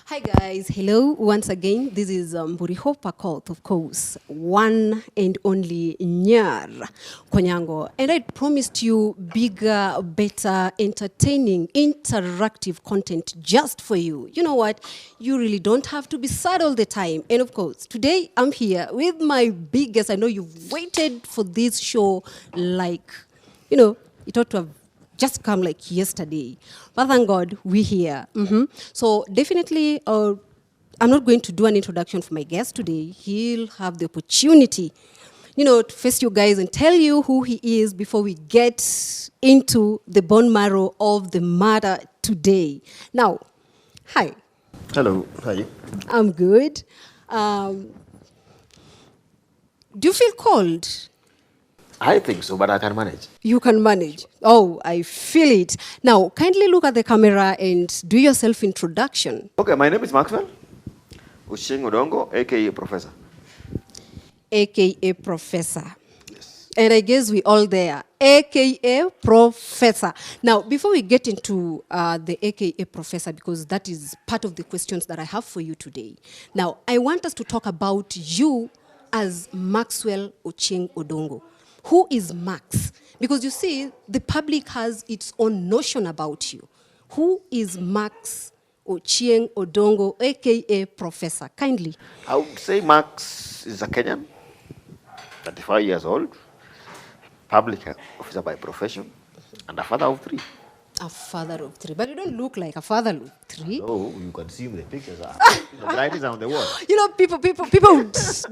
Hi guys, hello once again. This is Mburiho Pakot, of course, one and only Nyar Konyango. And I promised you bigger, better, entertaining, interactive content just for you. You know what? You really don't have to be sad all the time. And of course, today I'm here with my biggest, I know you've waited for this show like, it ought to have just come like yesterday. But thank God, we're here. So definitely, I'm not going to do an introduction for my guest today. He'll have the opportunity, to face you guys and tell you who he is before we get into the bone marrow of the matter today. Now, hi. Hello, how are you? I'm good. Do you feel cold? I think so, but I can manage. You can manage. Oh, I feel it. Now, kindly look at the camera and do your self-introduction. Okay, my name is Maxwell Ochieng Odongo, a.k.a. Professor. A.k.a. Professor. Yes. And I guess we all there. A.k.a. Professor. Now, before we get into the A.k.a. Professor, because that is part of the questions that I have for you today. Now, I want us to talk about you as Maxwell Ochieng Odongo. Who is Max? Because you see, the public has its own notion about you. Who is Max Ochieng Odongo, a.k.a. Professor? Kindly. I would say Max is a Kenyan, 35 years old, public officer by profession, and a father of 3. A father of 3. But you don't look like a father of 3. Oh, you can see the pictures. The writings are on the wall. People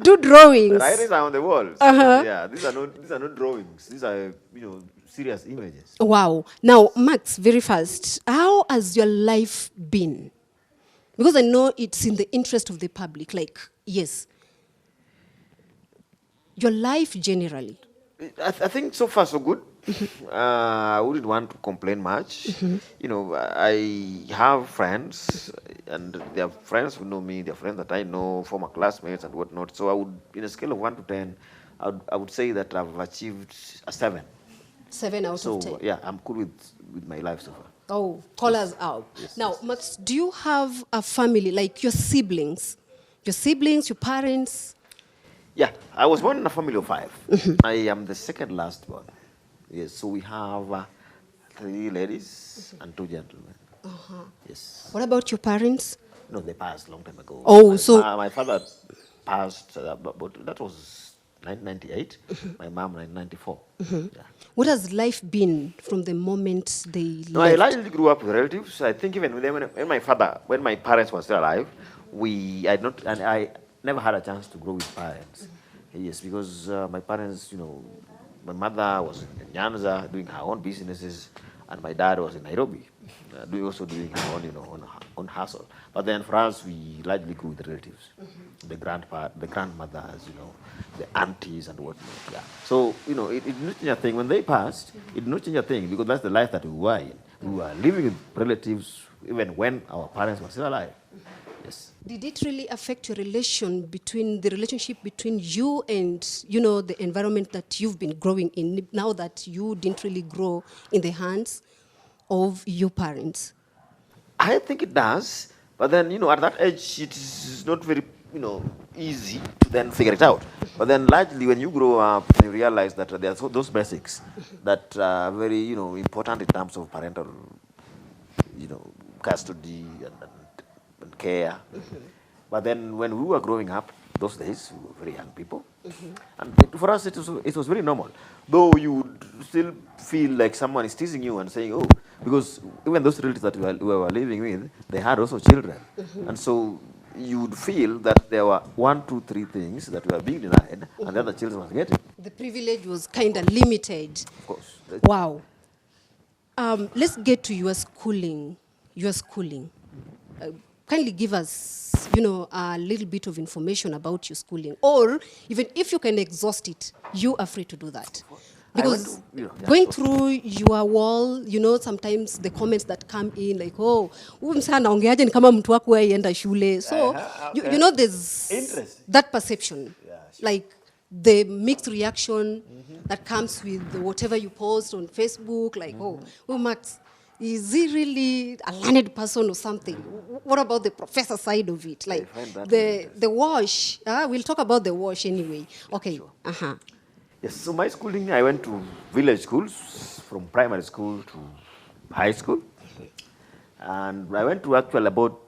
do drawings. The writings are on the walls. Yeah, these are not drawings. These are, serious images. Wow. Now, Max, very fast, how has your life been? Because I know it's in the interest of the public. Like, yes. Your life generally. I think so far so good. I wouldn't want to complain much. I have friends, and they are friends who know me, they are friends that I know, former classmates and whatnot. So I would, in a scale of 1 to 10, I would say that I've achieved a 7. 7 out of 10. So yeah, I'm cool with my life so far. Oh, call us out. Yes, now, yes. Max, do you have a family, like your siblings? Your siblings, your parents? Yeah, I was born in a family of 5. I am the second last one. Yes, so we have 3 ladies and 2 gentlemen. Yes. What about your parents? No, they passed a long time ago. Oh, my father passed, but that was 1998. My mom 1994. Yeah. What has life been from the moment they No, I left? largely grew up with relatives. I think even when my parents were still alive, I never had a chance to grow with parents. Yes, because my parents, my mother was in Nyanza doing her own businesses, and my dad was in Nairobi, also doing her own hustle. But then for us, we largely grew with relatives, the grandmothers, the aunties and whatnot. Yeah. So it did not change a thing when they passed. It did not change a thing because that's the life that we were in. We were living with relatives even when our parents were still alive. Yes. Did it really affect your relationship between you and, the environment that you've been growing in now that you didn't really grow in the hands of your parents? I think it does. But then, at that age, it is not very, easy to then figure it out. But then largely when you grow up, you realize that there are those basics that are very, important in terms of parental, custody and care. But then when we were growing up, those days, we were very young people. And for us, it was very normal. Though you would still feel like someone is teasing you and saying, oh, because even those relatives that we were living with, they had also children. And so you would feel that there were 1, 2, 3 things that were being denied, and the other children was getting. The privilege was kind of limited. Of course. Wow. Let's get to your schooling. Kindly give us, a little bit of information about your schooling. Or even if you can exhaust it, you are free to do that. Because going through your wall, sometimes the comments that come in, like, oh, kama mtu wako aienda shule. So, there's that perception. Yeah, sure. Like the mixed reaction that comes with whatever you post on Facebook, like, oh, Max, Is he really a learned person or something? What about the professor side of it? Like find that the wash. We'll talk about the wash anyway. Okay. Sure. Uh-huh. Yes, so my schooling, I went to village schools, from primary school to high school. And I went to actually about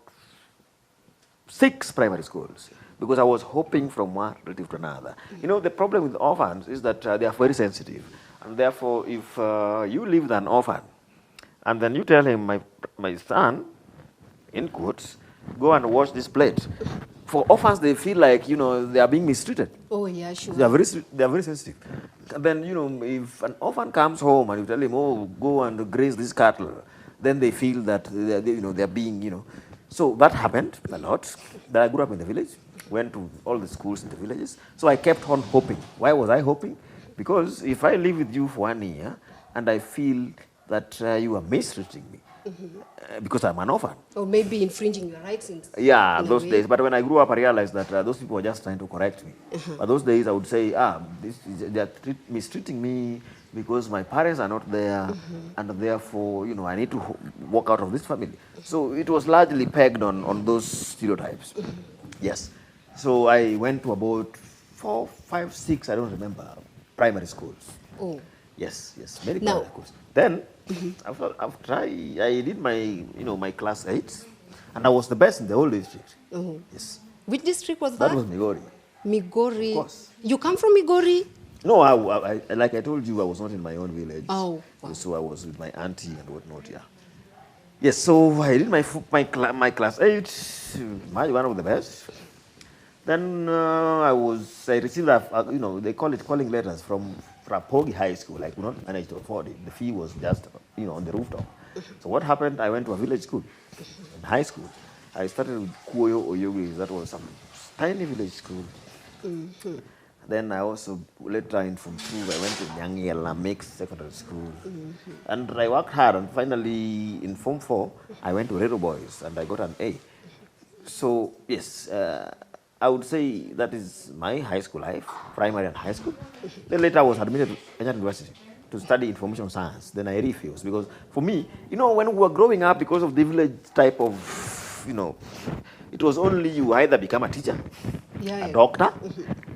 6 primary schools because I was hopping from one relative to another. You know, the problem with orphans is that they are very sensitive. And therefore, if you live with an orphan, and then you tell him, my son, in quotes, go and wash this plate. For orphans, they feel like, you know, they are being mistreated. Oh, yeah, sure. They are very sensitive. And then, you know, if an orphan comes home and you tell him, oh, go and graze this cattle, then they feel that, they're being, you know. So that happened a lot. Then I grew up in the village, went to all the schools in the villages. So I kept on hoping. Why was I hoping? Because if I live with you for 1 year and I feel that you are mistreating me, because I'm an orphan. Or maybe infringing your rights. In Those days. But when I grew up, I realized that those people were just trying to correct me. But those days, I would say, they are mistreating me because my parents are not there, and therefore, you know, I need to walk out of this family. So it was largely pegged on those stereotypes. Yes. So I went to about 4, 5, 6, I don't remember, primary schools. Oh. Yes, many primary schools. Then, after I did my class 8, and I was the best in the whole district. Yes. Which district was that? That was Migori. Migori. Of course. You come from Migori? No, I like I told you, I was not in my own village. Oh. Wow. So I was with my auntie and whatnot, yeah. Yes, so I did my class 8, one of the best. Then I received, they call it calling letters from Rapogi High School. I could not manage to afford it. The fee was just, on the rooftop. So what happened, I went to a village school, in high school. I started with Kuoyo Oyogis. That was some tiny village school. Then I also, later in Form 2, I went to Nyangela Mixed Secondary School. And I worked hard, and finally in Form 4, I went to Rero Boys, and I got an A. So, yes, I would say that is my high school life, primary and high school. Then later I was admitted to Kenyatta University to study information science. Then I refused because for me, when we were growing up, because of the village type of, it was only you either become a teacher, a doctor,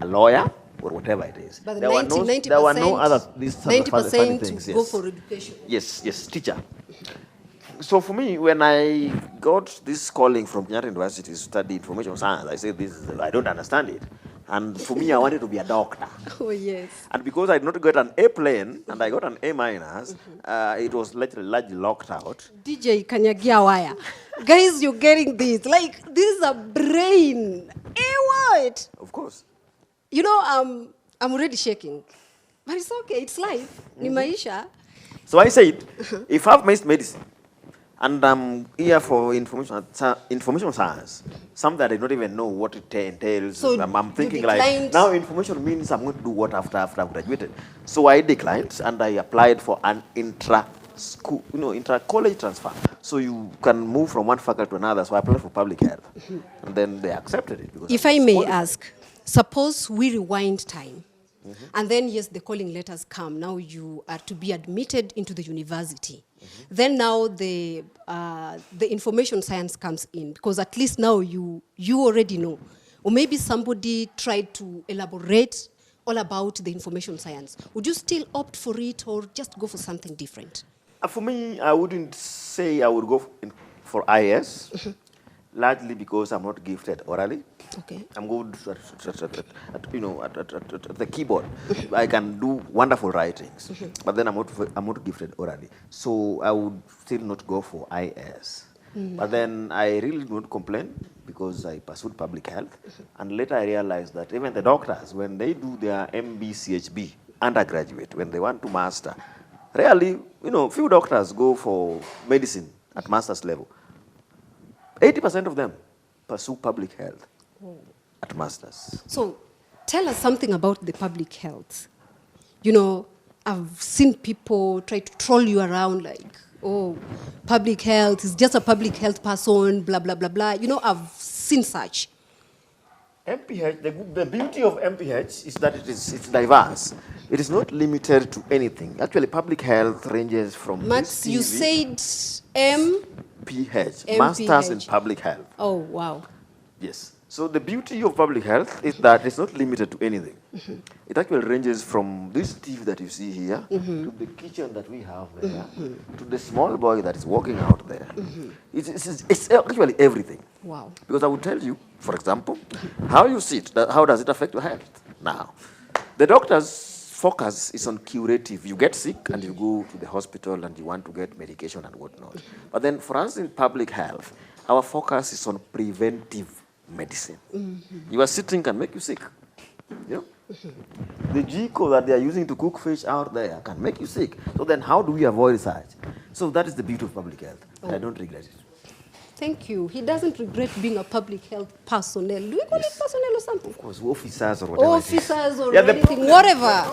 a lawyer, or whatever it is. But there were no other, these 90% things. To go for education. Yes, teacher. So for me, when I got this calling from Kenyatta University to study information science, I said, I don't understand it. And for me, I wanted to be a doctor. Oh, yes. And because I did not get an A plane, and I got an A minus, it was largely locked out. DJ Kanyagia Wire. Guys, you're getting this. Like, this is a brain. What? Of course. I'm already shaking. But it's okay. It's life. Ni maisha. So I said, if I've missed medicine, and I'm here for information science, something that I don't even know what it entails. So I'm thinking like, now information means I'm going to do what after I've graduated. So I declined, and I applied for an intra-school, intra-college transfer. So you can move from one faculty to another. So I applied for public health. And then they accepted it. Because if I may ask, suppose we rewind time. And then, yes, the calling letters come. Now you are to be admitted into the university. Then now the information science comes in, because at least now you already know. Or maybe somebody tried to elaborate all about the information science. Would you still opt for it or just go for something different? For me, I wouldn't say I would go for IS, largely because I'm not gifted orally. Okay. I'm good at the keyboard. I can do wonderful writings, but then I'm not gifted orally. So I would still not go for IS. But then I really don't complain because I pursued public health. And later I realized that even the doctors, when they do their MBCHB undergraduate, when they want to master, rarely, few doctors go for medicine at master's level. 80% of them pursue public health at masters. So tell us something about the public health. I've seen people try to troll you around like, oh, public health is just a public health person, blah, blah, blah, blah. I've seen such. MPH, the beauty of MPH is that it's diverse. It is not limited to anything. Actually, public health ranges from Max, you said MPH, Masters in Public Health. Oh, wow. Yes. So the beauty of public health is that it's not limited to anything. It actually ranges from this TV that you see here to the kitchen that we have there to the small boy that is walking out there. It's actually everything. Wow. Because I would tell you, for example, how you sit, how does it affect your health? Now, the doctor's focus is on curative. You get sick and you go to the hospital and you want to get medication and whatnot. But then for us in public health, our focus is on preventive medicine. Your sitting can make you sick. You know? The G-code that they are using to cook fish out there can make you sick. So then how do we avoid research? So that is the beauty of public health. I don't regret it. Thank you. He doesn't regret being a public health personnel. Do we call it personnel or something? Of course, officers or whatever. Officers or anything, whatever.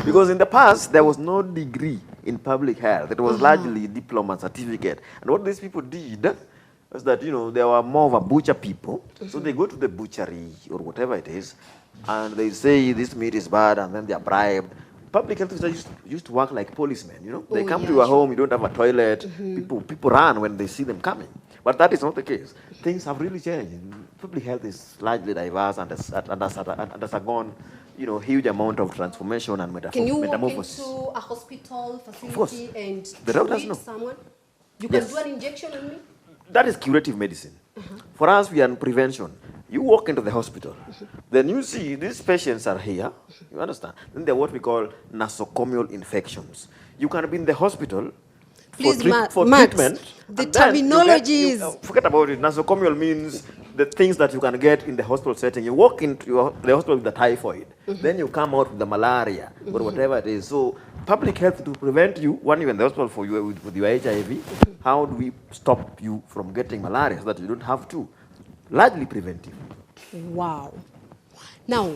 Because in the past, there was no degree in public health. It was largely diploma certificate. And what these people did was that, you know, they were more of a butcher people. So they go to the butchery or whatever it is, and they say this meat is bad, and then they are bribed. Public health officers used to work like policemen, you know. They come to your home, you don't have a toilet. People run when they see them coming. But that is not the case. Things have really changed. Public health is largely diverse and has undergone, you know, huge amount of transformation and metamorphosis. Can you walk into a hospital facility and treat someone? You can do an injection on me? That is curative medicine. For us, we are in prevention. You walk into the hospital, then you see these patients are here, you understand? Then they're what we call nosocomial infections. You can be in the hospital for treatment. The terminology is... Forget about it. Nosocomial means the things that you can get in the hospital setting. You walk into the hospital with the typhoid, then you come out with the malaria or whatever it is. So public health to prevent you, when you're in the hospital for you with your HIV, how do we stop you from getting malaria so that you don't have to? Largely preventive. Wow. Now,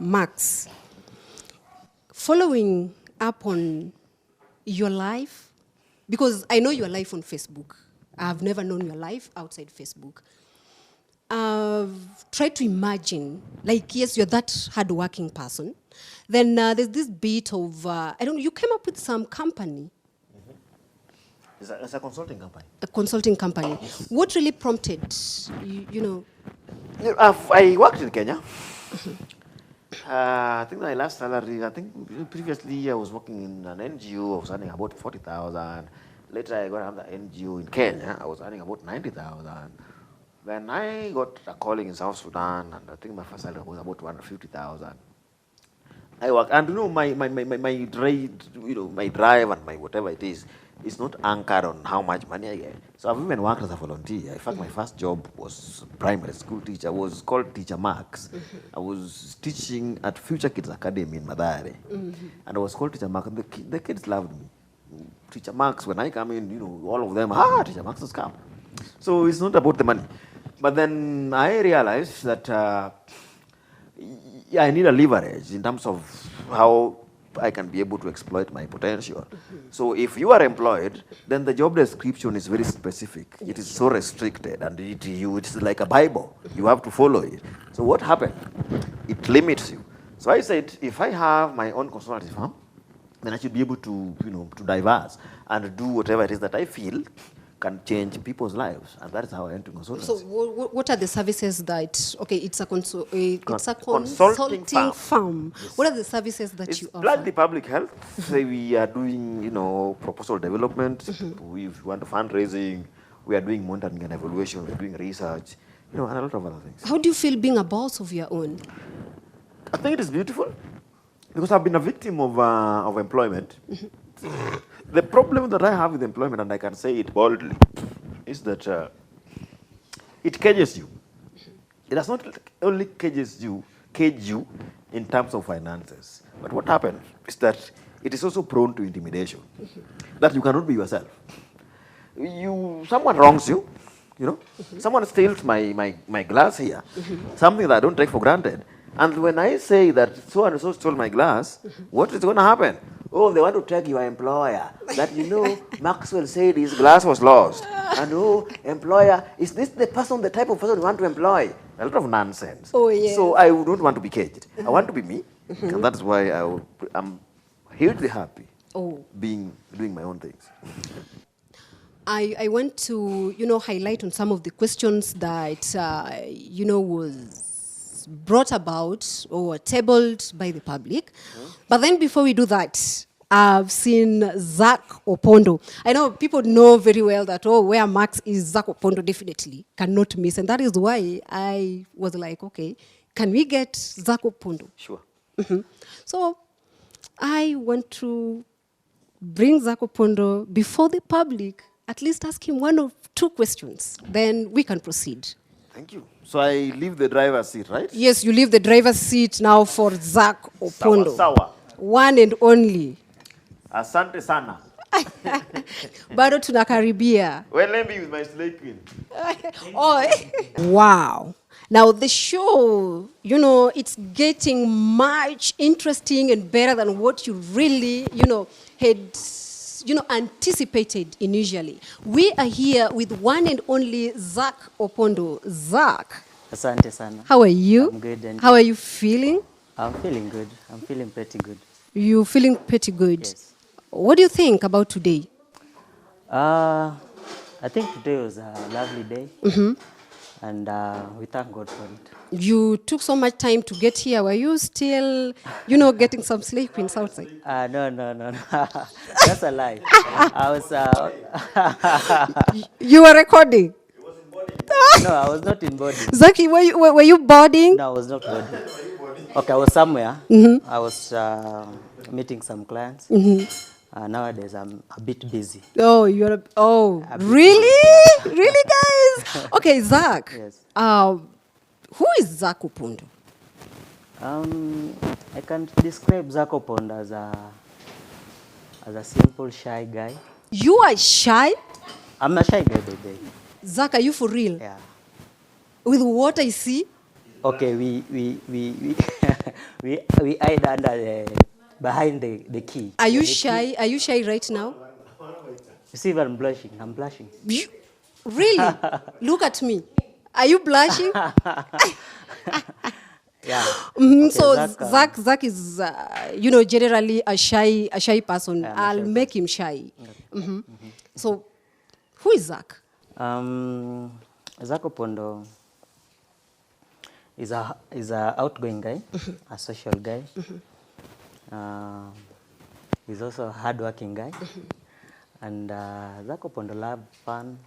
Max, following up on your life, because I know your life on Facebook. I've never known your life outside Facebook. I've tried to imagine, like, yes, you're that hardworking person. Then there's this bit of, I don't know, you came up with some company. It's a consulting company. A consulting company. Yes. What really prompted, you know? I worked in Kenya. I think my last salary, I think previously I was working in an NGO, I was earning about 40,000. Later I got another NGO in Kenya, I was earning about 90,000. Then I got a calling in South Sudan, and I think my first salary was about 250,000. I work, and you know, my drive, you know, my drive and my whatever it is not anchored on how much money I get. So I've even worked as a volunteer. In fact, my first job was primary school teacher. I was called Teacher Max. I was teaching at Future Kids Academy in Madare. And I was called Teacher Max. The kids loved me. Teacher Max, when I come in, you know, all of them, Teacher Max has come. So it's not about the money. But then I realized that I need a leverage in terms of how I can be able to exploit my potential. So if you are employed, then the job description is very specific. It is so restricted, and it's like a Bible. You have to follow it. So what happened? It limits you. So I said, if I have my own consultancy firm, then I should be able to, you know, to diverse and do whatever it is that I feel can change people's lives, and that is how I enter consultancy. So what are the services that, okay, it's a consulting firm. Yes. What are the services that you offer? It's like public health. Say we are doing, you know, proposal development. If we want fundraising, we are doing monitoring and evaluation, we are doing research, you know, and a lot of other things. How do you feel being a boss of your own? I think it is beautiful, because I've been a victim of employment. The problem that I have with employment, and I can say it boldly, is that it cages you. It does not only cage you in terms of finances, but what happens is that it is also prone to intimidation, that you cannot be yourself. Someone wrongs you, you know, someone steals my glass here, something that I don't take for granted, And when I say that so and so stole my glass, what is going to happen? Oh, they want to track your employer. That Maxwell said his glass was lost. And employer, is this the type of person you want to employ? A lot of nonsense. Oh, yes. So I don't want to be caged. I want to be me. And that's why I'm hugely happy doing my own things. I want to, highlight on some of the questions that, was brought about or tabled by the public. But then before we do that, I've seen Zak Oppondo. I know people know very well that, where Max is, Zak Oppondo definitely cannot miss. And that is why I was like, okay, can we get Zak Oppondo? Sure. So I want to bring Zak Oppondo before the public, at least ask him one or two questions. Then we can proceed. Thank you. So I leave the driver's seat, right? Yes, you leave the driver's seat now for Zak Oppondo. Sawa. One and only. Asante sana. Bado tunakaribia. Well, let me with my slay queen. Wow. Now the show, it's getting much interesting and better than what you really, had, anticipated initially. We are here with one and only Zak Oppondo. Zak. Asante sana. How are you? I'm good. And how are you feeling? I'm feeling good. I'm feeling pretty good. You feeling pretty good? Yes. What do you think about today? I think today was a lovely day. And we thank God for it. You took so much time to get here. Were you still, getting some sleep outside? No. That's a lie. I was... You were recording? No, I was not in boarding. Zaki, were you boarding? No, I was not boarding. Okay, I was somewhere. I was meeting some clients. Nowadays, I'm a bit busy. Oh, really? Really, guys? Okay, Zak. Yes. Who is Zak Oppondo? I can describe Zak Oppondo as a simple, shy guy. You are shy? I'm a shy guy, baby. Zak, are you for real? Yeah. With what I see? Okay, we hide under behind the key. Are you shy? Are you shy right now? You see, I'm blushing. I'm blushing. Really? Look at me. Are you blushing? Yeah. Okay, so Zak is, generally a shy person. Yeah, I'll make him shy. So, who is Zak? Zak Oppondo is a outgoing guy, a social guy. He's also a hardworking guy. And Zak Oppondo loves fun.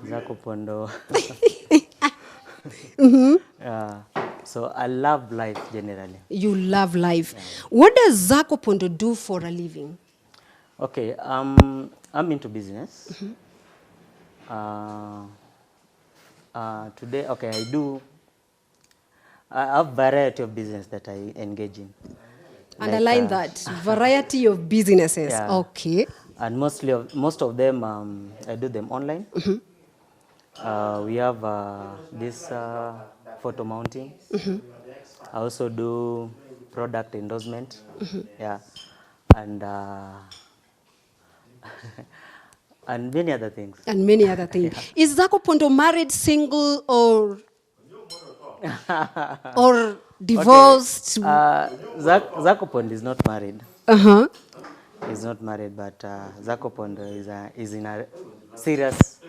Zak Oppondo. So I love life generally. You love life. Yeah. What does Zak Oppondo do for a living? Okay, I'm into business. Today, okay, I have variety of business that I engage in. Underline that, variety of businesses. Yeah. Okay. And most of them, I do them online. We have this photo mounting. I also do product endorsement. Yeah, and and many other things. And many other things. Yeah. Is Zak Oppondo married, single, or divorced? Okay. Zak Oppondo is not married. He's not married, but Zak Oppondo is in a serious,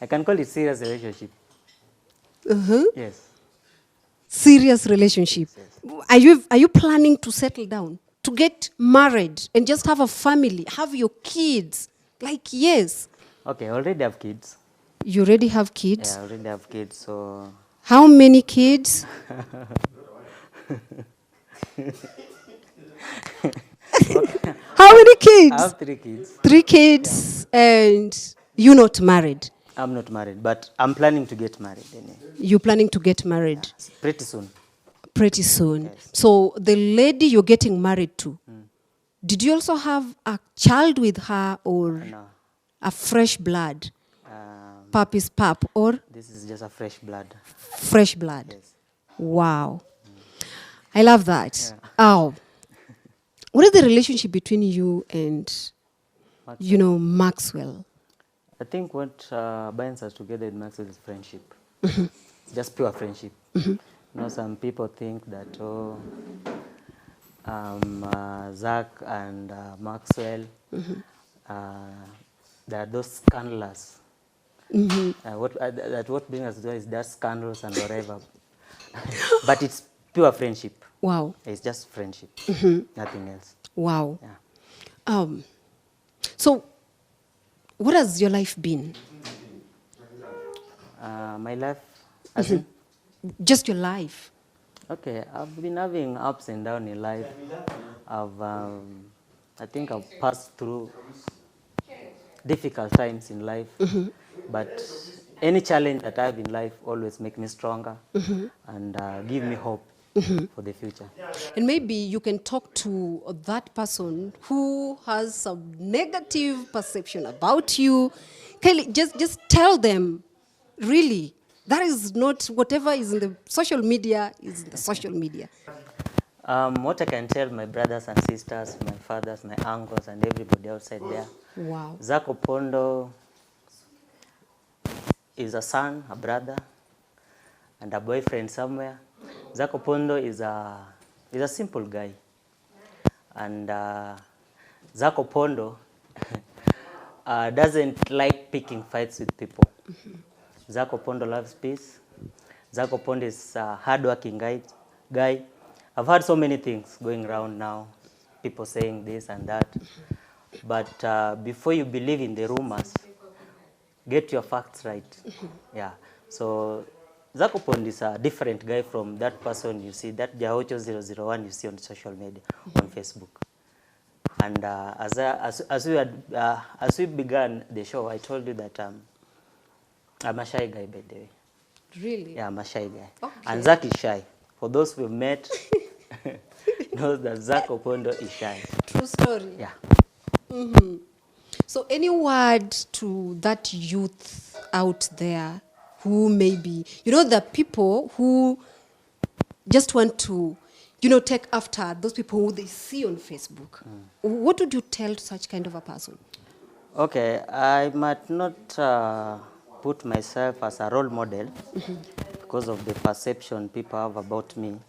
I can call it serious relationship. Yes. Serious relationship. Yes. Are you planning to settle down, to get married, and just have a family, have your kids? Like, yes. Okay, I already have kids. You already have kids? Yeah, I already have kids, so... How many kids? How many kids? I have 3 kids. 3 kids, yeah. And you're not married? I'm not married, but I'm planning to get married. You're planning to get married? Yeah, pretty soon. Pretty soon. Yes. So the lady you're getting married to, did you also have a child with her, or no, a fresh blood? Pap is pap, or? This is just a fresh blood. Fresh blood. Yes. Wow. I love that. Yeah. Oh. What is the relationship between you and, Maxwell? I think what binds us together with Maxwell is friendship. Just pure friendship. Some people think that, Zack and Maxwell, they are those scandalous. What brings us together is that scandals and whatever. But it's pure friendship. Wow. It's just friendship, nothing else. Wow. Yeah. So, what has your life been? My life, as in, Just your life. okay, I've been having ups and downs in life. I think I've passed through difficult times in life, but any challenge that I have in life always make me stronger and give me hope for the future. And maybe you can talk to that person who has some negative perception about you. Kylie, just tell them, really, that is not whatever is in the social media is in the social media. What I can tell my brothers and sisters, my fathers, my uncles, and everybody outside there. Wow. Zak Oppondo is a son, a brother, and a boyfriend somewhere. Zak Oppondo is a simple guy. And Zak Oppondo doesn't like picking fights with people. Zak Oppondo loves peace. Zak Oppondo is a hardworking guy. I've heard so many things going around now, people saying this and that. But before you believe in the rumors, get your facts right. Yeah. So Zak Oppondo is a different guy from that person you see, that Jahocho 001 you see on social media, on Facebook. And as we began the show, I told you that I'm a shy guy, by the way. Really? Yeah, I'm a shy guy. Okay. And Zack is shy. For those who've met, knows that Zak Oppondo is shy. True story. Yeah. So any word to that youth out there who maybe, the people who just want to, take after those people who they see on Facebook. What would you tell to such kind of a person? Okay, I might not put myself as a role model because of the perception people have about me.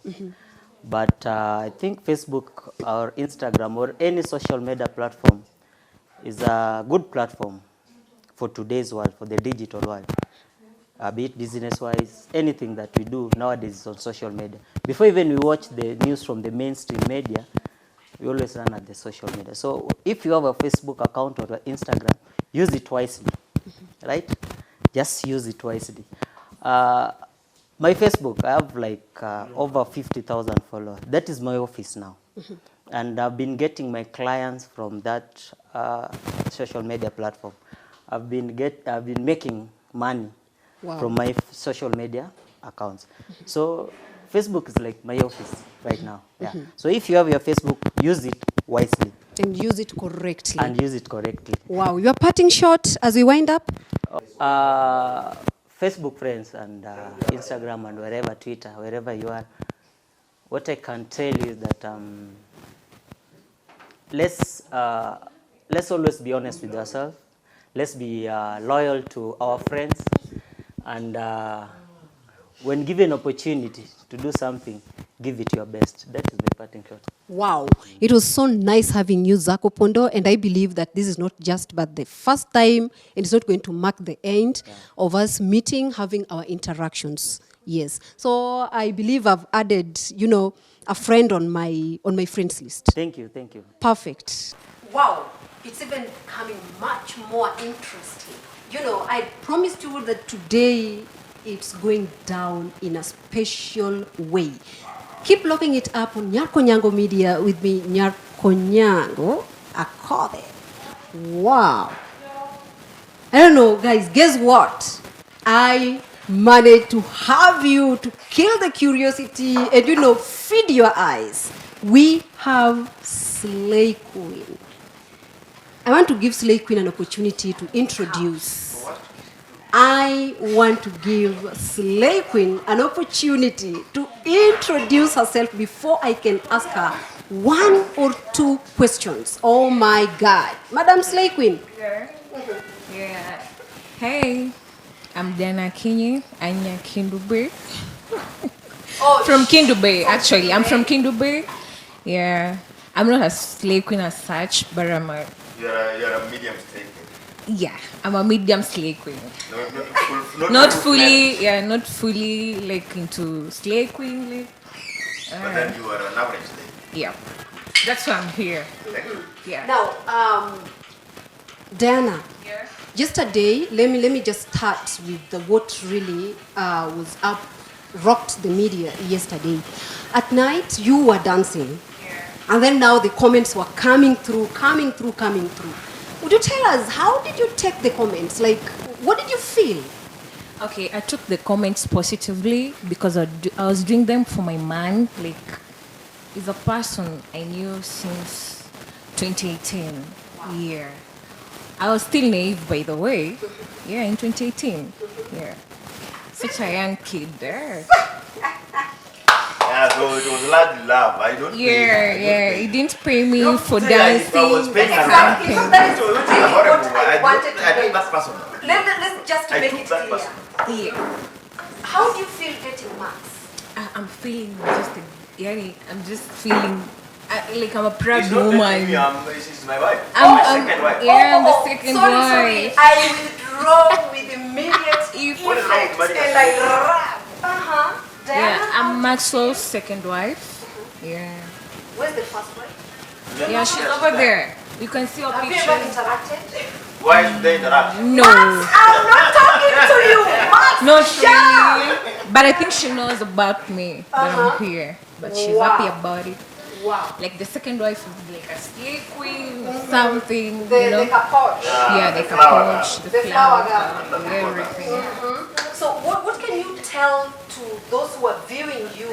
But I think Facebook or Instagram or any social media platform is a good platform for today's world, for the digital world. Be it business-wise, anything that we do nowadays is on social media. Before even we watch the news from the mainstream media, we always run at the social media. So if you have a Facebook account or an Instagram, use it wisely, right? Just use it wisely. My Facebook, I have like over 50,000 followers. That is my office now. And I've been getting my clients from that social media platform. I've been making money from my social media accounts. So Facebook is like my office right now. Yeah. So if you have your Facebook, use it wisely. And use it correctly. And use it correctly. Wow. Your parting shot as we wind up? Facebook friends and Instagram and wherever, Twitter, wherever you are, what I can tell you is that let's always be honest with ourselves. Let's be loyal to our friends. And when given opportunity to do something, give it your best. That is my parting shot. Wow. It was so nice having you, Zak Oppondo, and I believe that this is not just but the first time, and it's not going to mark the end of us meeting, having our interactions. Yes. So I believe I've added, a friend on my friends list. Thank you. Perfect. Wow. It's even becoming much more interesting. I promised you that today it's going down in a special way. Keep looking it up on Nyarko Nyango Media with me, Nyarko Nyango Akode. Wow. I don't know, guys, guess what? I managed to have you to kill the curiosity and, feed your eyes. We have Slay Queen. I want to give Slay Queen an opportunity to introduce I want to give Slay Queen an opportunity to introduce herself before I can ask her one or two questions. Oh my God. Madam Slay Queen. Yeah. Yeah. Hey, I'm Diana Kinyi, Anya Kindube. From Kindube, actually. I'm from Kindube. Yeah. I'm not a slave queen as such, but I'm a... You're a medium slave queen. Yeah, I'm a medium slave queen. Not Not fully like into slave queen. Like, but then you are an average slave. yeah. That's why I'm here. Yeah. Now, Diana. Yeah. Yesterday, let me just start with what really was up, rocked the media yesterday. At night, you were dancing, and then now the comments were coming through. Would you tell us, how did you take the comments? Like, what did you feel? Okay, I took the comments positively because I was doing them for my man. Like, he's a person I knew since 2018. Wow. Yeah. I was still naive, by the way. Yeah, in 2018. Yeah. Such a young kid there. Yeah, so it was largely love. I don't Yeah. He didn't pay me for say dancing. I was paying her Exactly. So that is what I wanted to I took get. that person. Let's just I make took it that clear. person. Yeah. How do you feel getting marks? I'm feeling I'm just feeling like I'm a proud She's not woman. dating me, she's my wife. I'm second wife. Yeah, I'm the second sorry. wife. I withdraw with immediate What is wrong with effect Maria? and I rap. Diana, Yeah, I'm Maxwell's second wife. Yeah. where's the first wife? Yeah, she's over there. You can see her Have you ever picture. interacted? Why should they interact? No. I'm not talking to you, Max. Not Shut up. really. But I think she knows about me that I'm here. But she's Wow. happy about it. Wow. Like the second wife is like a slave queen or something, The you know? capote. Yeah, the flower capoche, the The flower flower, everything. So what can you tell to those who are viewing you,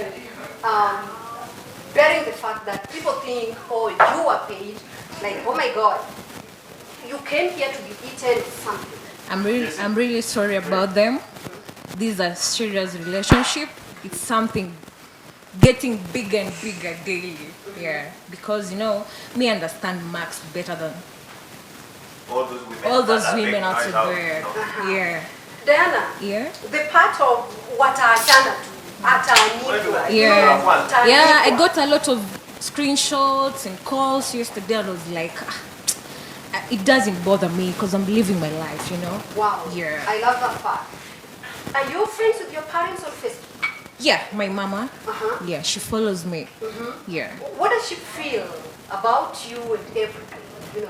bearing the fact that people think, oh, you are paid, like, oh my God, you came here to be eaten something. I'm really sorry about them. These are serious relationship. It's something getting bigger and bigger daily. Yeah, because me understand Max better than all those women out there. Yeah. Diana, Yeah. the part of what I cannot do, Yeah, I got a lot of screenshots and calls yesterday. I was like, it doesn't bother me because I'm living my life, Wow. Yeah. I love that part. Are you friends with your parents on Facebook? Yeah, my mama. Uh-huh. Yeah, she follows me. Yeah. What does she feel about you and everything?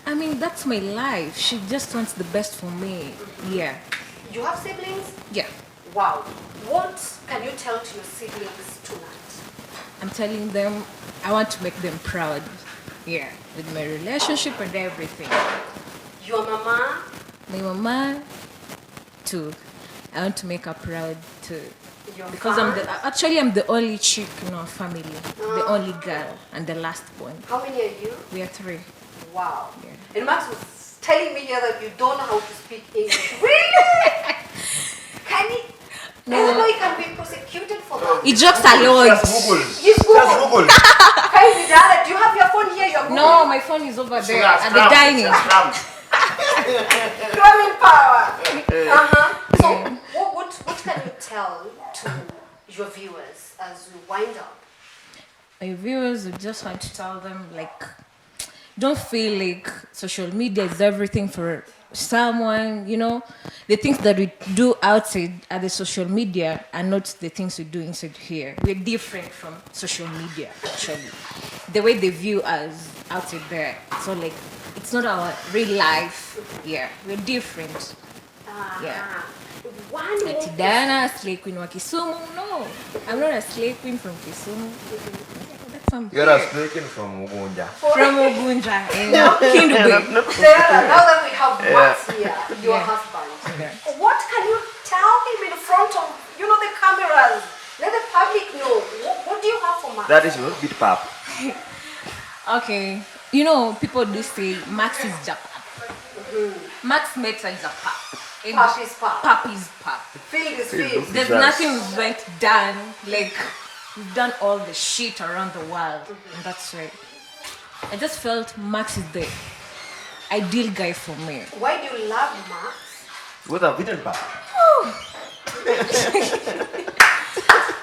I mean, that's my life. She just wants the best for me. Yeah. You have siblings? Yeah. Wow. What can you tell to your siblings tonight? I'm telling them I want to make them proud. Yeah. With my relationship and everything. Your mama? My mama, too. I want to make her proud, too. Your Because father? I'm the only chick in our family. The only girl and the last one. How many are you? We are 3. Wow. Yeah. And Max was telling me here that you don't know how to speak English. Really? Can he? I don't know he can be prosecuted for that. He jokes a lot. He's Google. Hey, Diana, do you have your phone here? You're No, my phone is over there at the dining. Drawing power. So, what can you tell to your viewers as we wind up? My viewers, I just want to tell them, like, don't feel like social media is everything for someone, The things that we do outside at the social media are not the things we do inside here. We're different from social media, actually. The way they view us outside there. So, like, it's not our real life. Yeah, we're different. Yeah. One more. Diana, slay queen wa Kisumu? No, I'm not a slay queen from Kisumu. You're a speaking from Ugunja. From Ogunja, Kindube. Diana, now that we have Max here, your husband, what can you tell him in front of, the cameras? Let the public know. What do you have for Max? That is your bit pap. Okay, people do say Max is Japan. Max met in Japan. And Pap is pap. Pap is pap. Field is field. There's nothing we've done. Like, we've done all the shit around the world. And that's right. I just felt Max is the ideal guy for me. Why do you love Max? What a beaten pap.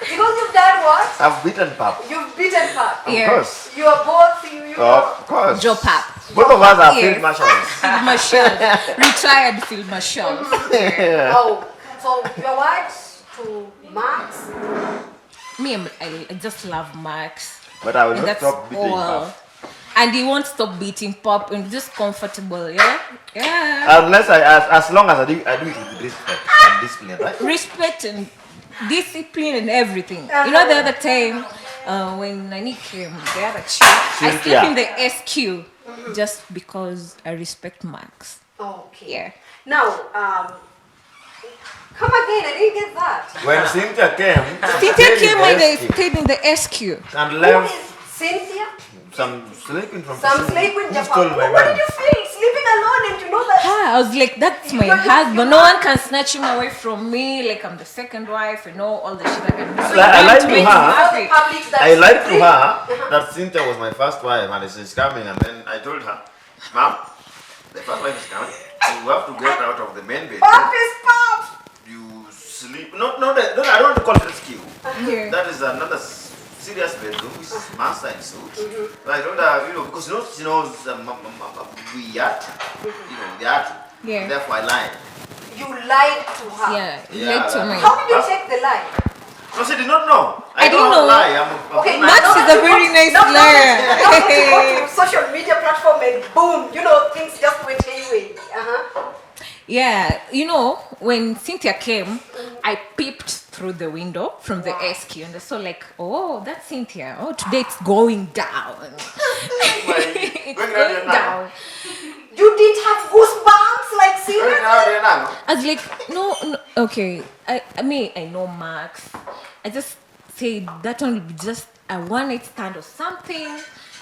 Because you've done what? I've beaten pap. You've beaten pap. Of Yeah. course. You are both, you Of course. Joe Pap. Both of us are Yes. field marshals. Field Marshal. Retired Field Marshal. Oh, so your words to Max? Me, I just love Max. But I will And not that's stop beating all. pap. And he won't stop beating pop and just comfortable, yeah? Yeah. Unless as long as I do it with respect and discipline, right? Respect and discipline and everything. You know, the other time when Nani came, the other chick, I sleep Cynthia. in the SQ just because I respect Max. Okay. Yeah. Now, come again, I didn't get that. When Cynthia came, Cynthia came when they rescue stayed in the SQ. and Who left is Cynthia? some sleeping from Some Kisumu. sleep in Who Japan. stole my What man? did you feel sleeping alone and you know that? I was like, that's my You- husband. No one can snatch him away from me. Like, I'm the second wife. I know all the shit I can do. I lied to make him her. All the happy. public that I lied to sleep- her that Cynthia was my first wife and she's coming, and then I told her, Mom, the first wife is coming. You have to get out of the main bedroom. Pap is pap. You sleep. No, I don't want to call it rescue. Yeah. That is another serious bedroom, which is master and suit. I told her, because she knows we are, they are. Yeah. Therefore, I lied. You lied to her. Yeah, you Yeah, lied to me. How did you take the lie? No, she did not know. I don't didn't know. Lie. I'm Okay, not Max now is that a you very go- nice now that liar. Now that you go to social media platform and boom, things just went hayway. Yeah, when Cynthia came, I peeped through the window from the SQ and I saw like, oh, that's Cynthia. Oh, today it's going down. It's going down. You didn't have goosebumps like seriously? I was like, no, okay. I know Max. I just said that one will be just a one-night stand or something.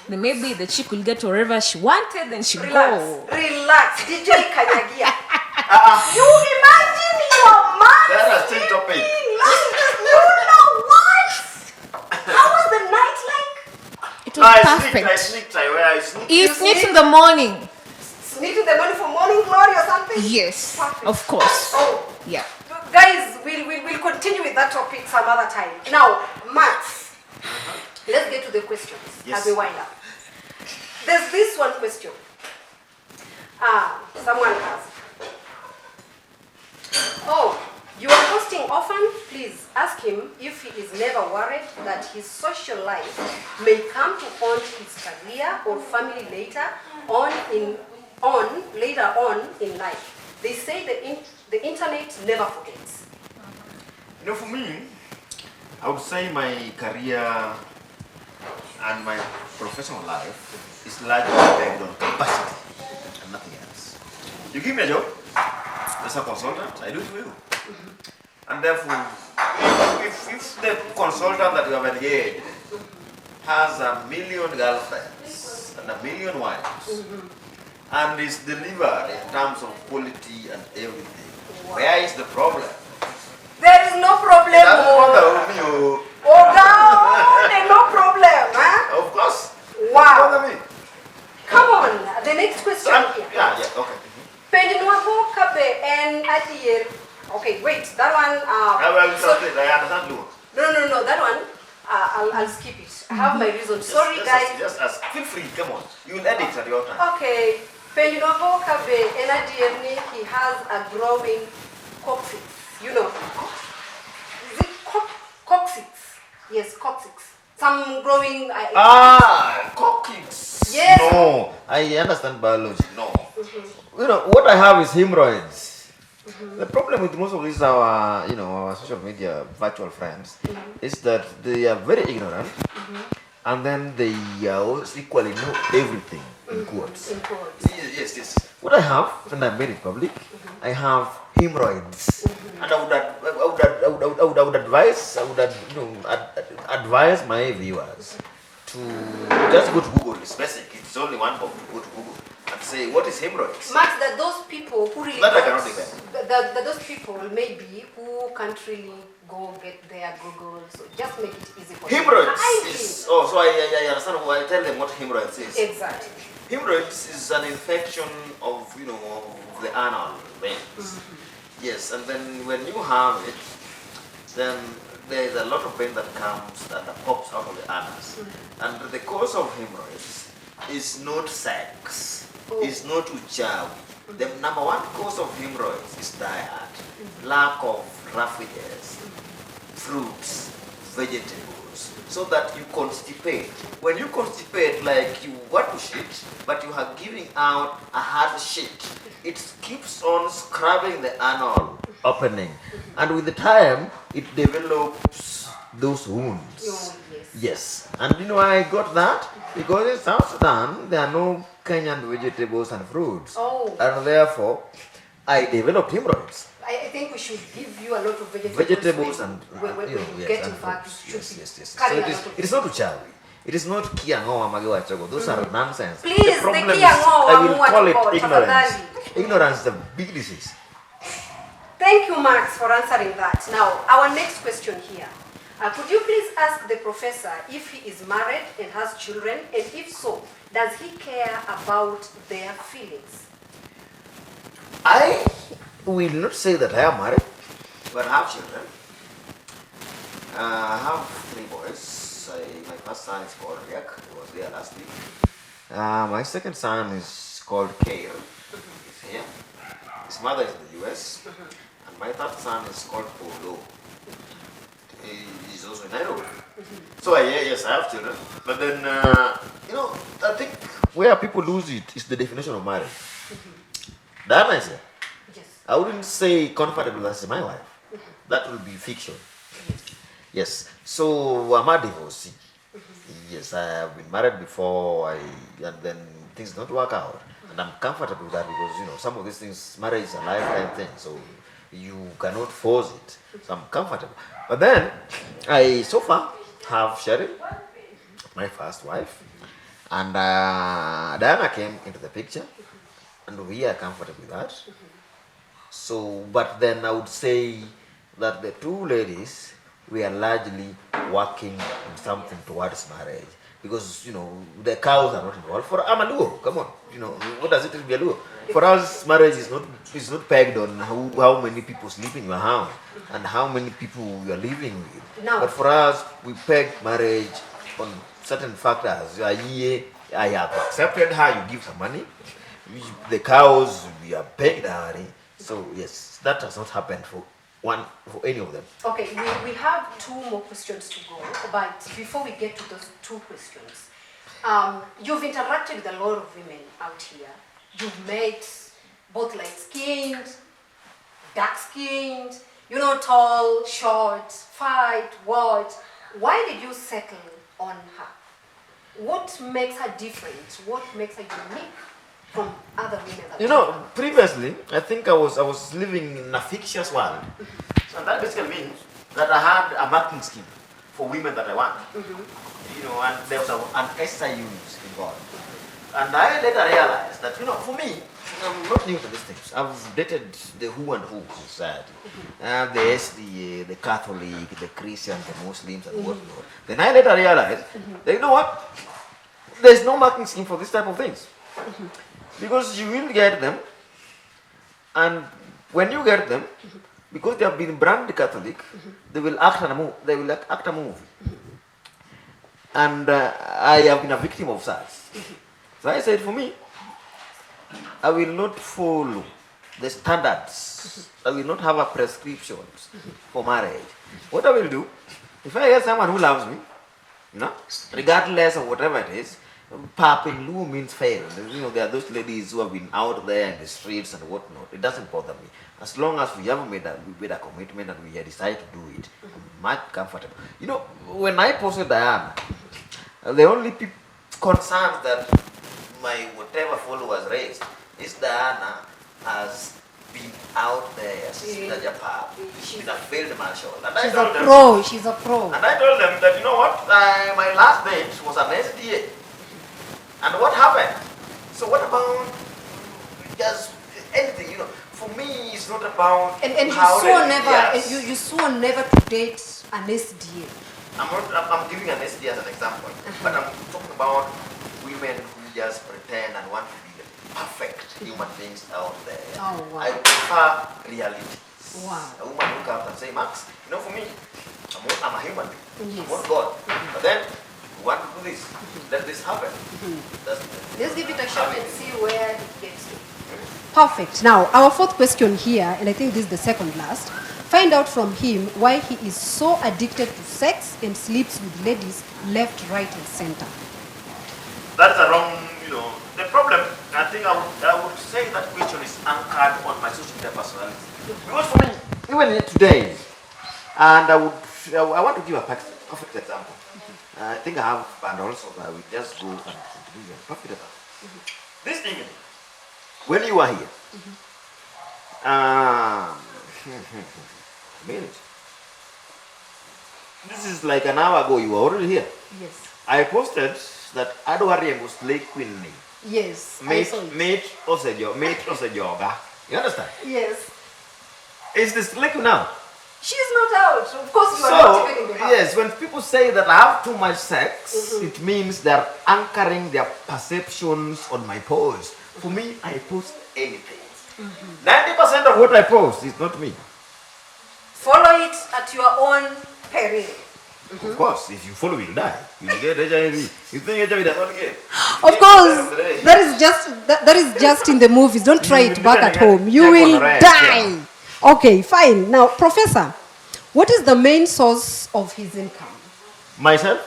Then maybe the chick will get wherever she wanted, then she go. Relax, DJ Kanyagia. You imagine your man That is still topic. you know what? How was the night like? It was I perfect. sneaked. I sneaked. He You sneaks sneak? in the morning. Sneak in the morning for morning glory or something? Yes, Perfect. of course. Oh, Yeah. guys, we'll continue with that topic some other time. Now, Max, let's get to the questions Yes. as we wind up. There's this one question. Someone asked. Oh, you are hosting OFAN? Please ask him if he is never worried that his social life may come to haunt his career or family later on in life. They say the internet never forgets. For me, I would say my career and my professional life is largely based on capacity and nothing else. You give me a job as a consultant, I do it for you. And therefore, if the consultant that you have engaged has 1 million girlfriends and 1 million wives, and is delivered in terms of quality and everything, where is the problem? There is no problem. That's bother me. Oh, God, there's no problem, huh? Of course. Wow. Bother me. Come on, the next question here. Yeah, okay. Pendinwabo kabe and adier. Okay, wait, that one. I will translate. I understand you. No, that one. I'll skip it. I have my reason. Sorry, guys. Just ask. Feel free. Come on. You will edit at your time. Okay, Pendinwabo kabe and adier he has a growing coccyx. Is it coccyx? Yes, coccyx. Some growing. Coccyx. Yes. No, I understand biology. No. What I have is hemorrhoids. The problem with most of these our social media virtual friends is that they are very ignorant, and then they also equally know everything in quotes. In quotes. Yes. What I have, and I made it public, I have hemorrhoids, and I would advise my viewers to just go to Google. It's basic. It's only one book. Go to Google and and say, what is hemorrhoids? Max, that those people who really That I cannot defend. that those people maybe who can't really go get their Google, so just make it easy for them. Hemorrhoids I is, oh, so I understand why I tell them what hemorrhoids is. Exactly. Hemorrhoids is an infection of, you know, of the anal veins. Yes, and then when you have it, then there is a lot of pain that comes that pops out of the anus. And the cause of hemorrhoids is not sex, is not uchawi. The number one cause of hemorrhoids is diet, lack of roughages, fruits, vegetables, so that you constipate. When you constipate, like you want to shit, but you are giving out a hard shit, it keeps on scrubbing the anal opening. And with the time, it develops those wounds. Oh, yes. Yes. And you know, I got that because in South Sudan, there are no Kenyan vegetables and fruits. Oh. And therefore, I developed hemorrhoids. I think we should give you a lot of Vegetables and when you know, you yes, get and it back, fruits. you Yes, should yes, yes. carry So a lot of it is not uchawi. It is not kiangoa magiwa chogo. Those are nonsense. Please, the problem the is, kiangoa I will muwa call chogo, it ignorance. tafadhali. Ignorance is a big disease. Thank you, Max, for answering that. Now, our next question here. Could you please ask the professor if he is married and has children, and if so, does he care about their feelings? I will not say that I am married, but I have children. I have 3 boys. My first son is called Zack. He was there last week. My second son is called Kale. He's here. His mother is in the US. And my third son is called Polo. He's also in Nairobi. So yes, I have children. But then, you know, I think where people lose it is the definition of marriage. That I say. Yes. I wouldn't say comfortable as my wife. That would be fiction. Yes. So I'm a divorcee. Yes, I have been married before, and then things don't work out. And I'm comfortable with that because, you know, some of these things, marriage is a lifetime thing, so you cannot force it. So I'm comfortable. But then, I so far have Sherry, my first wife, and Diana came into the picture, and we are comfortable with that. So, but then I would say that the 2 ladies, we are largely working on something towards marriage. Because, you know, the cows are not involved. For I'm a Luo, come on. You know, what does it mean to be a Luo? For us, marriage is not pegged on how many people sleep in your house and how many people you are living with. No. But for us, we peg marriage on certain factors. I have accepted her, you give her money. The cows, we are pegged her. So yes, that has not happened for any of them. Okay, we have 2 more questions to go, but before we get to those 2 questions, you've interacted with a lot of women out here. You've met both light-skinned, dark-skinned, you know, tall, short, fat, what. Why did you settle on her? What makes her different? What makes her unique from other women? That you know, previously, I think I was living in a fictitious world. So that basically means that I had a marking scheme for women that I want. You know, and there was an SIU involved. And I later realized that, you know, for me, I'm not new to these things. I've dated the who and who society. The SDA, the Catholic, the Christian, the Muslims, and whatnot. Then I later realized that, you know what? There's no marking scheme for this type of things. Because you will get them, and when you get them, because they have been branded Catholic, they will act a movie. And I have been a victim of such. So I said, for me, I will not follow the standards. I will not have a prescription for marriage. What I will do, if I get someone who loves me, you know, regardless of whatever it is, Pap in Lu means fail. You know, there are those ladies who have been out there in the streets and whatnot. It doesn't bother me. As long as we have made a commitment and we decide to do it, I'm much comfortable. You know, when I posted Diana, the only concerns that my whatever followers raised is Diana has been out there, she's been a Japan, she's been a field marshal. And she's a pro, she's a pro. And I told them that, you know what, my last date was an SDA. And what happened? So what about just anything, you know. For me, it's not about And you how swore never, yes. and you swore never to date an SDA. I'm giving an SD as an example, but I'm talking about women who just pretend and want to be the perfect human beings out there. Oh, wow. I prefer reality. Wow. A woman who comes and say, Max, you know, for me, I'm a human being. Yes. I'm not God. But then, you want to do this, let this happen. Let's give it a shot and see where it gets you. Perfect. Now, our fourth question here, and I think this is the second last. Find out from him why he is so addicted to sex and sleeps with ladies left, right, and center. That's a wrong, you know, the problem, I think I would say that question is anchored on my social media personality. Because for me, even today, and I want to give a perfect example. I think I have, and also I will just go and give you a perfect example. This evening, when you are here, minute. This is like an hour ago, you were already here. Yes. I posted that Adwari was Lake Queen. Yes. Mate also yoga. You understand? Yes. Is this Lake now? She's not out. Of course, you are not even in the house. Yes, when people say that I have too much sex, it means they're anchoring their perceptions on my post. For me, I post anything. 90% of what I post is not me. Follow it at your own peril. Of course, if you follow, you'll die. You'll get HIV. You think HIV does not get? Of course, that is just in the movies. Don't try it back at home. You will die. Okay, fine. Now, Professor, what is the main source of his income? Myself?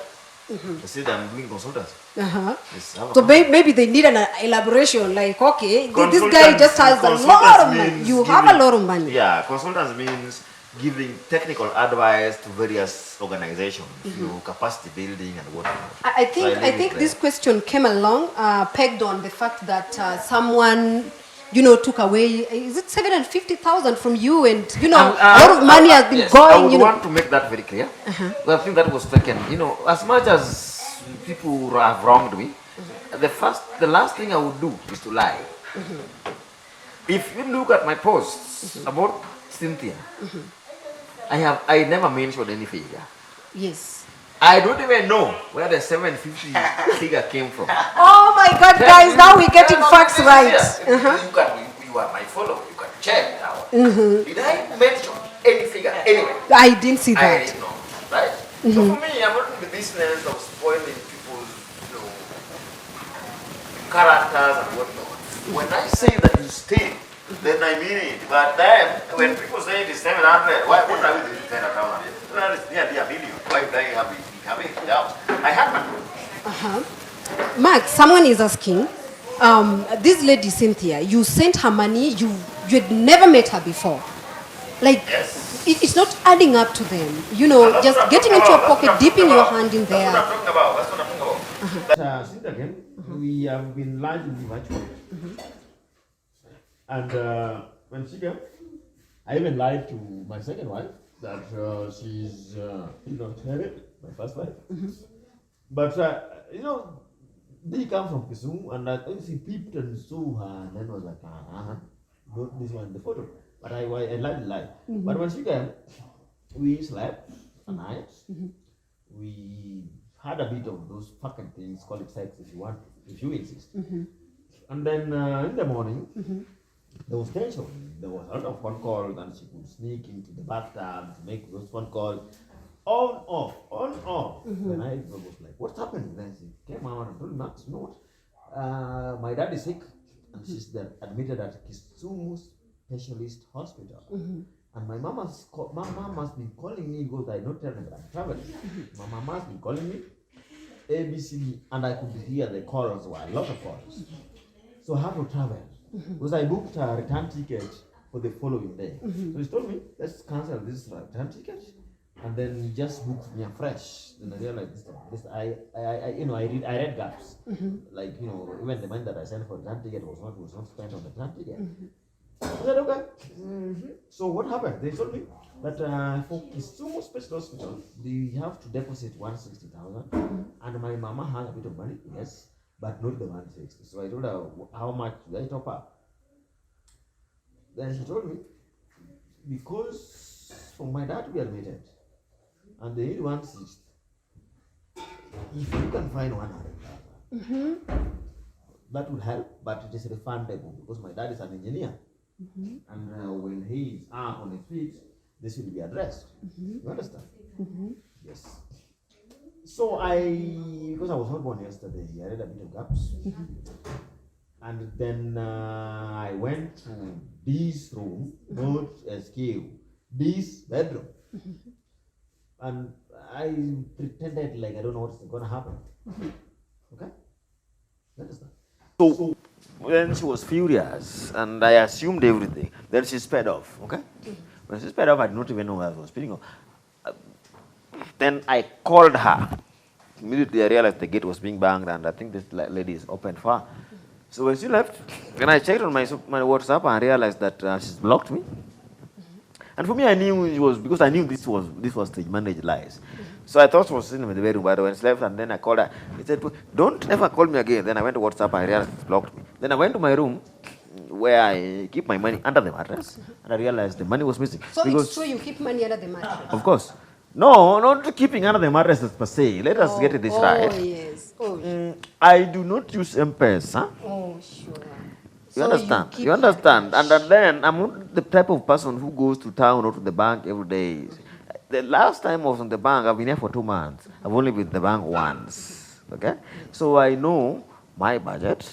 I said I'm doing consultants. Yes, So maybe they need an elaboration. Like, okay, this guy just has a lot of money. You have a lot of money. Yeah, consultants means giving technical advice to various organizations, you know, capacity building and whatnot. I think this question came along pegged on the fact that someone, you know, took away, is it 750,000 from you, and you know, a lot of money has been yes, going. I would want to make that very clear. But I think that was taken, you know, as much as people have wronged me, the last thing I would do is to lie. If you look at my posts about Cynthia, I never mentioned any figure. Yes. I don't even know where the 750 figure came from. Oh my God, guys! Now we're getting facts right. You are my follower. You can check it out. Did I mention any figure anyway? I didn't see I that. didn't know, right? So for me, I'm not in the business of spoiling people's, you know, characters and whatnot. When I say that you steal, then I mean it. But then, when people say it is 700, what are we doing 10,000? It's nearly a million. Why would I have it out? I had my Mark, someone is asking, this lady Cynthia, you sent her money, you had never met her before. Like, yes. It's not adding up to them. You know, just getting into your pocket, dipping your hand in there. That's what I'm talking about. Since again, we have been largely virtual. And when she came, I even lied to my second wife that she's, you know, married, my first wife. But, you know, they come from Kisumu, and I think she peeped and saw her, and then was like, not this one, the photo. But I lied. But when she came, we slept a night. We had a bit of those fucking things, call it sex if you want, if you insist. And then in the morning, there was tension. There was a lot of phone calls, and she could sneak into the bathtub to make those phone calls. On, off. Then I was like, what's happening? Then she came out and told Max, you know what? My dad is sick, and she's admitted at Kisumu Specialist Hospital. And my mom has been calling me because I don't tell them that I'm traveling. My mom has been calling me, ABCD, and I could hear the calls were a lot of calls. So I have to travel. Because I booked a return ticket for the following day. So he told me, let's cancel this return ticket and then just book me afresh. Then I realized I read gaps. Like, you know, even the money that I sent for return ticket was not spent on the return ticket. I said, okay. So what happened? They told me that for Kisumu Special Hospital, they have to deposit 160,000, and my mama has a bit of money, yes, but not the 160. So I told her, how much do I top up? Then she told me, because from my dad we are admitted, and they need 1/6. If you can find 100,000, that would help, but it is refundable because my dad is an engineer. And when he is up on his feet, this will be addressed. You understand? Yes. So because I was not born yesterday, I read a bit of gaps. And then I went to this room, not SQ, this bedroom. And I pretended like I don't know what's going to happen. Okay? You understand? So then she was furious, and I assumed everything. Then she sped off, okay? When she sped off, I did not even know what I was speaking of. Then I called her. Immediately I realized the gate was being banged, and I think this lady is open for her. So when she left, then I checked on my WhatsApp and realized that she's blocked me. And for me, I knew it was because I knew this was the managed lies. So I thought she was sitting in the bedroom, but when she left, and then I called her. He said, "Don't ever call me again." Then I went to WhatsApp and I realized she blocked me. Then I went to my room where I keep my money under the mattress, and I realized the money was missing. So it's true you keep money under the mattress? Of course. No, not keeping under the mattress per se. Let us get this right. Oh, yes. I do not use M-Pesa. Oh, sure. You understand? You understand? And then I'm not the type of person who goes to town or to the bank every day. The last time I was in the bank, I've been here for 2 months. I've only been to the bank once. Okay? So I know my budget,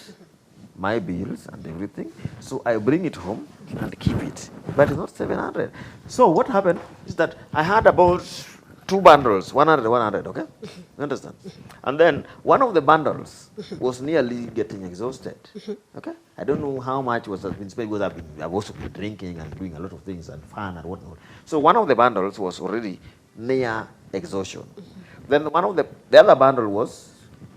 my bills and everything. So I bring it home and keep it. But it's not 700. So what happened is that I had about 2 bundles, 100, okay? You understand? And then one of the bundles was nearly getting exhausted, okay? I don't know how much was been spent because I've also been drinking and doing a lot of things and fun and whatnot. So one of the bundles was already near exhaustion. Then one of the other bundle was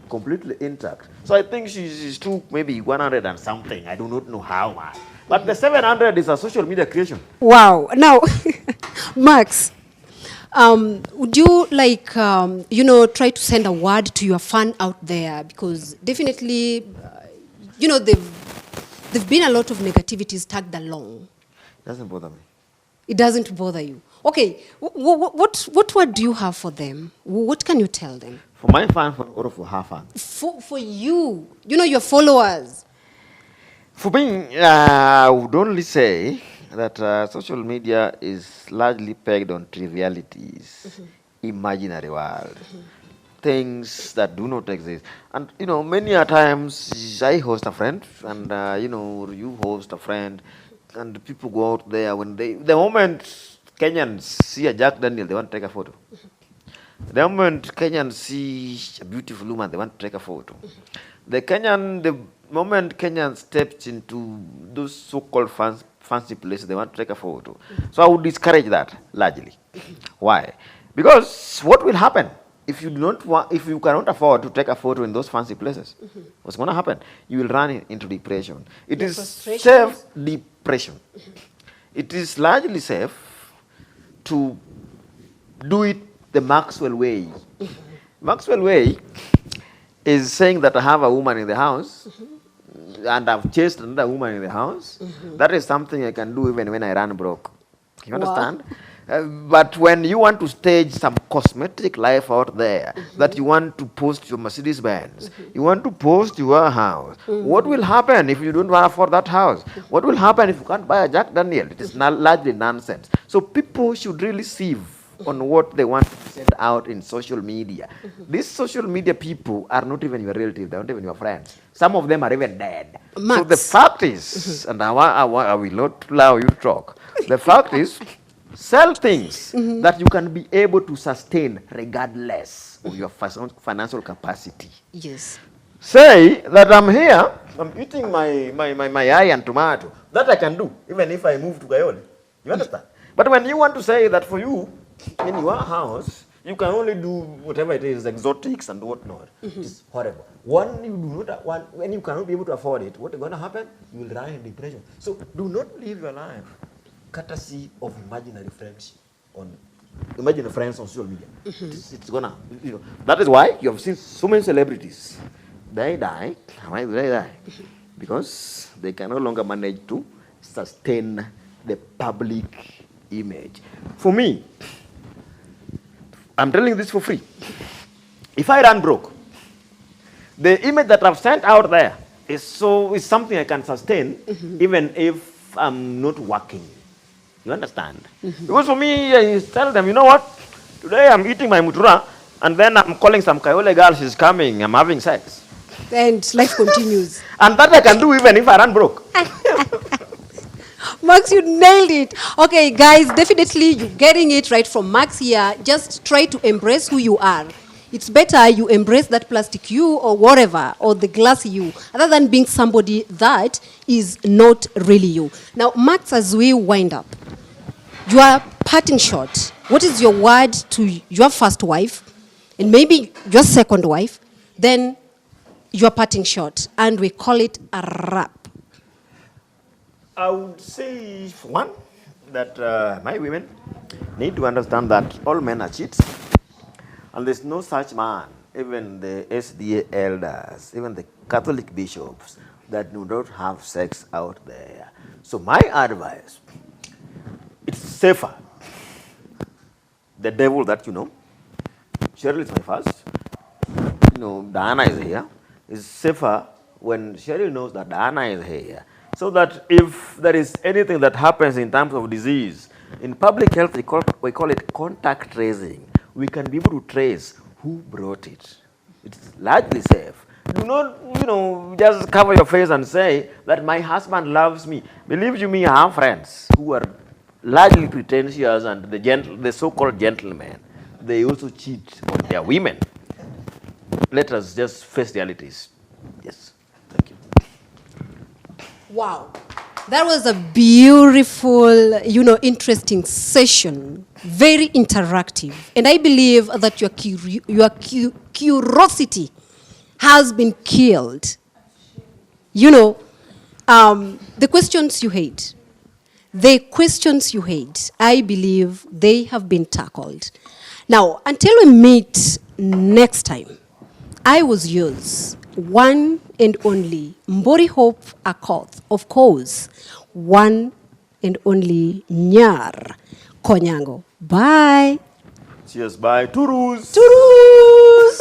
completely intact. So I think she's took maybe 100 and something. I do not know how much. But the 700 is a social media creation. Wow. Now, Max, would you try to send a word to your fan out there? Because definitely, there've been a lot of negativities tagged along. It doesn't bother me. It doesn't bother you. Okay, what word do you have for them? What can you tell them? For my fan or for her fan? For you, your followers. For me, I would only say that social media is largely pegged on trivialities, imaginary world, things that do not exist. And, many a times I host a friend and, you host a friend and people go out there the moment Kenyans see a Jack Daniel, they want to take a photo. The moment Kenyans see a beautiful woman, they want to take a photo. The moment Kenyans steps into those so-called fancy places, they want to take a photo. So I would discourage that largely. Why? Because what will happen if you cannot afford to take a photo in those fancy places? What's going to happen? You will run into depression. It is self-depression. It is largely safe to do it the Maxwell way. Maxwell way is saying that I have a woman in the house and I've chased another woman in the house. That is something I can do even when I run broke. You understand? But when you want to stage some cosmetic life out there, that you want to post your Mercedes Benz, you want to post your house, what will happen if you don't want to afford that house? What will happen if you can't buy a Jack Daniel? It is largely nonsense. So people should really sieve on what they want to send out in social media. These social media people are not even your relatives, they're not even your friends. Some of them are even dead. Max. So the fact is, and I will not allow you to talk, the fact is, sell things that you can be able to sustain regardless of your financial capacity. Yes. Say that I'm here, I'm eating my eye and tomato. That I can do, even if I move to Gayole. You understand? But when you want to say that for you, in your house, you can only do whatever it is, exotics and whatnot. It's horrible. When you cannot be able to afford it, what is going to happen? You will run in depression. So do not live your life courtesy of imaginary friends on social media. It's gonna, that is why you have seen so many celebrities. They die. Why do they die? Because they can no longer manage to sustain the public image. For me, I'm telling this for free. If I run broke, the image that I've sent out there is something I can sustain even if I'm not working. You understand? Because for me, I tell them, you know what? Today I'm eating my mutura, and then I'm calling some Kayole girl, she's coming, I'm having sex. And life continues. And that I can do even if I run broke. Max, you nailed it. Okay, guys, definitely you're getting it right from Max here. Just try to embrace who you are. It's better you embrace that plastic you or whatever, or the glass you, other than being somebody that is not really you. Now, Max, as we wind up, your parting shot, what is your word to your first wife, and maybe your second wife, then your parting shot, and we call it a wrap? I would say, for one, that my women need to understand that all men are cheats. And there's no such man, even the SDA elders, even the Catholic bishops, that do not have sex out there. So my advice, it's safer. The devil that you know, Cheryl is my first. You know, Diana is here. It's safer when Cheryl knows that Diana is here. So that if there is anything that happens in terms of disease, in public health we call it contact tracing. We can be able to trace who brought it. It's largely safe. Do not, just cover your face and say that my husband loves me. Believe you me, I have friends who are largely pretentious, and the so-called gentlemen, they also cheat on their women. Let us just face realities. Yes. Thank you. Wow. That was a beautiful, interesting session. Very interactive. And I believe that your curiosity has been killed. The questions you hate, I believe they have been tackled. Now, until we meet next time, I was yours, one and only Mbori Hope Akoth, of course, one and only Nyar Konyango. Bye. Cheers, bye. Turus. Turus.